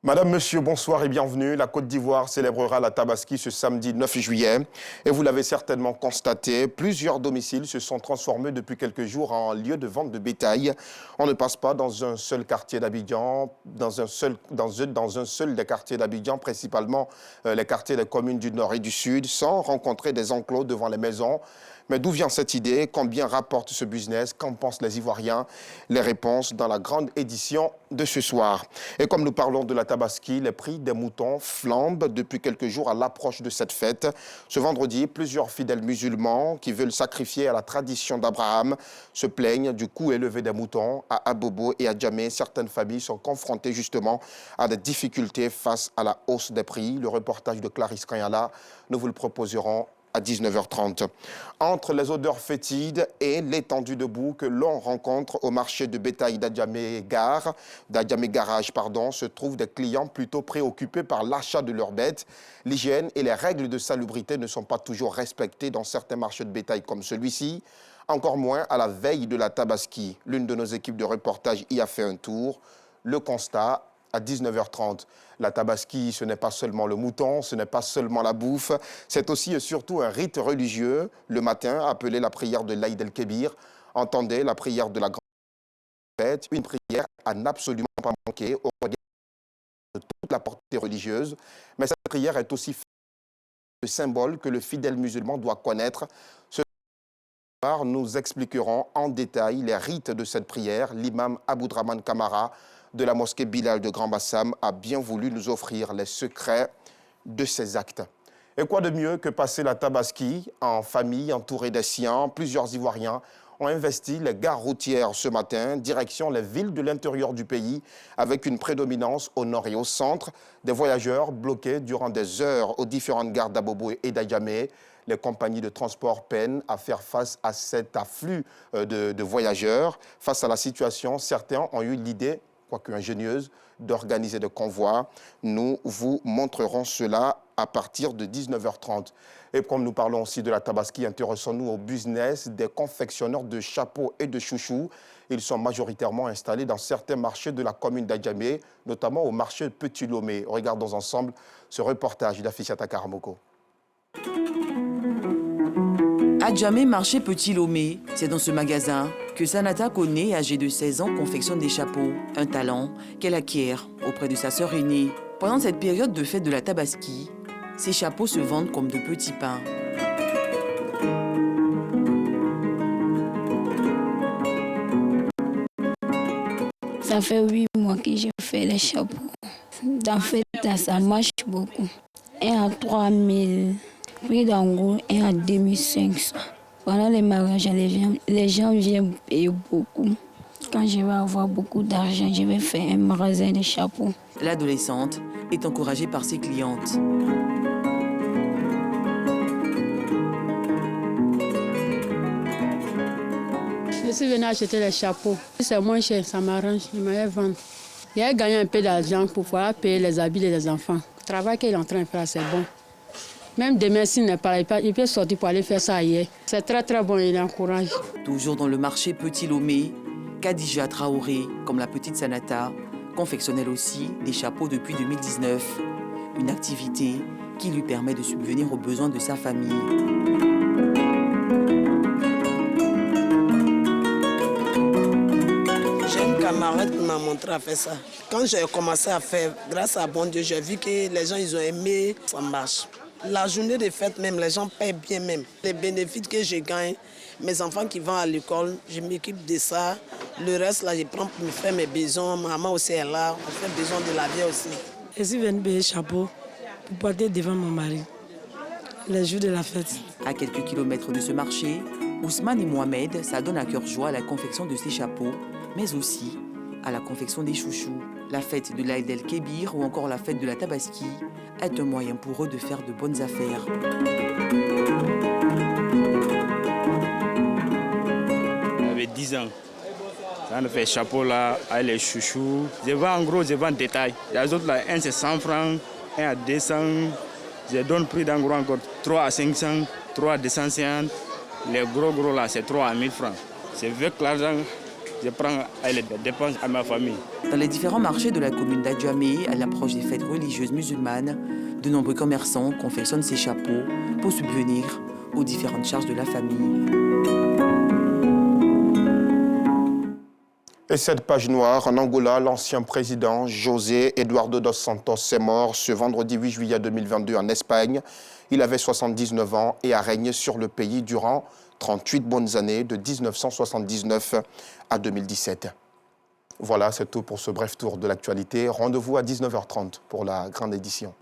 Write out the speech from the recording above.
Madame, Monsieur, bonsoir et bienvenue. La Côte d'Ivoire célébrera la Tabaski ce samedi 9 juillet. Et vous l'avez certainement constaté, plusieurs domiciles se sont transformés depuis quelques jours en lieu de vente de bétail. On ne passe pas dans un seul quartier d'Abidjan, dans un seul des quartiers d'Abidjan, principalement les quartiers des communes du Nord et du Sud, sans rencontrer des enclos devant les maisons. Mais d'où vient cette idée? Combien rapporte ce business? Qu'en pensent les Ivoiriens? Les réponses dans la grande édition de ce soir. Et comme nous parlons de la Tabaski, les prix des moutons flambent depuis quelques jours à l'approche de cette fête. Ce vendredi, plusieurs fidèles musulmans qui veulent sacrifier à la tradition d'Abraham se plaignent du coût élevé des moutons. À Abobo et à Djamé, certaines familles sont confrontées justement à des difficultés face à la hausse des prix. Le reportage de Clarisse Kanyala, nous vous le proposerons à 19h30. Entre les odeurs fétides et l'étendue de boue que l'on rencontre au marché de bétail d'Adjamé Garage, se trouvent des clients plutôt préoccupés par l'achat de leurs bêtes. L'hygiène et les règles de salubrité ne sont pas toujours respectées dans certains marchés de bétail comme celui-ci, encore moins à la veille de la Tabaski. L'une de nos équipes de reportage y a fait un tour. Le constat à 19h30. La Tabaski, ce n'est pas seulement le mouton, ce n'est pas seulement la bouffe, c'est aussi et surtout un rite religieux. Le matin, appelé la prière de l'Aïd el-Kébir, entendez la prière de la grande fête, une prière à n'absolument pas manquer au regard de toute la portée religieuse. Mais cette prière est aussi le symbole que le fidèle musulman doit connaître. Ce soir, nous expliquerons en détail les rites de cette prière. L'imam Aboudraman Kamara de la mosquée Bilal de Grand Bassam a bien voulu nous offrir les secrets de ces actes. Et quoi de mieux que passer la Tabaski en famille, entouré des siens? Plusieurs Ivoiriens ont investi les gares routières ce matin, direction les villes de l'intérieur du pays, avec une prédominance au nord et au centre. Des voyageurs bloqués durant des heures aux différentes gares d'Abobo et d'Adjamé. Les compagnies de transport peinent à faire face à cet afflux de voyageurs. Face à la situation, certains ont eu l'idée, quoique ingénieuse, d'organiser des convois. Nous vous montrerons cela à partir de 19h30. Et comme nous parlons aussi de la Tabaski, intéressons-nous au business des confectionneurs de chapeaux et de chouchous. Ils sont majoritairement installés dans certains marchés de la commune d'Adjamé, notamment au marché Petit Lomé. Regardons ensemble ce reportage d'Afficiata Karamoko. Adjamé, marché Petit Lomé, c'est dans ce magasin que Sanata Kone, âgée de 16 ans, confectionne des chapeaux, un talent qu'elle acquiert auprès de sa sœur aînée. Pendant cette période de fête de la Tabaski, ces chapeaux se vendent comme de petits pains. Ça fait 8 mois que je fais les chapeaux. En fait, ça marche beaucoup. Un à 3 000, prix d'en un à 2500. Pendant les mariages, les gens viennent payer beaucoup. Quand je vais avoir beaucoup d'argent, je vais faire un magasin de chapeaux. L'adolescente est encouragée par ses clientes. Je suis venue acheter les chapeaux. C'est moins cher, ça m'arrange, je m'allais vendre. J'ai gagné un peu d'argent pour pouvoir payer les habits des enfants. Le travail qu'il est en train de faire, c'est bon. Même demain, s'il n'est pas là, il peut sortir pour aller faire ça ailleurs. C'est très très bon, il encourage. Toujours dans le marché Petit Lomé, Khadija Traoré, comme la petite Sanata, confectionne elle aussi des chapeaux depuis 2019. Une activité qui lui permet de subvenir aux besoins de sa famille. J'ai une camarade qui m'a montré à faire ça. Quand j'ai commencé à faire, grâce à bon Dieu, j'ai vu que les gens ils ont aimé, ça marche. La journée de fête même, les gens paient bien même. Les bénéfices que je gagne, mes enfants qui vont à l'école, je m'occupe de ça. Le reste, là, je prends pour me faire mes besoins. Maman aussi est là, on fait besoin de la vie aussi. Je suis venue payer chapeau pour porter devant mon mari, les jours de la fête. À quelques kilomètres de ce marché, Ousmane et Mohamed s'adonnent à cœur joie à la confection de ces chapeaux, mais aussi à la confection des chouchous. La fête de l'Aïd el-Kébir ou encore la fête de la Tabaski est un moyen pour eux de faire de bonnes affaires. J'avais 10 ans. On fait chapeau là, avec les chouchous. Je vends en gros, je vends en détail. Les autres là, un c'est 100 francs, un à 200. Je donne prix d'en gros encore 3 à 500, 3 à 250. Les gros là, c'est 3 à 1000 francs. C'est avec l'argent je prends les dépenses à ma famille. Dans les différents marchés de la commune d'Adjamé, à l'approche des fêtes religieuses musulmanes, de nombreux commerçants confectionnent ces chapeaux pour subvenir aux différentes charges de la famille. Et cette page noire, en Angola, l'ancien président José Eduardo dos Santos est mort ce vendredi 8 juillet 2022 en Espagne. Il avait 79 ans et a régné sur le pays durant 38 bonnes années de 1979 à 2017. Voilà, c'est tout pour ce bref tour de l'actualité. Rendez-vous à 19h30 pour la grande édition.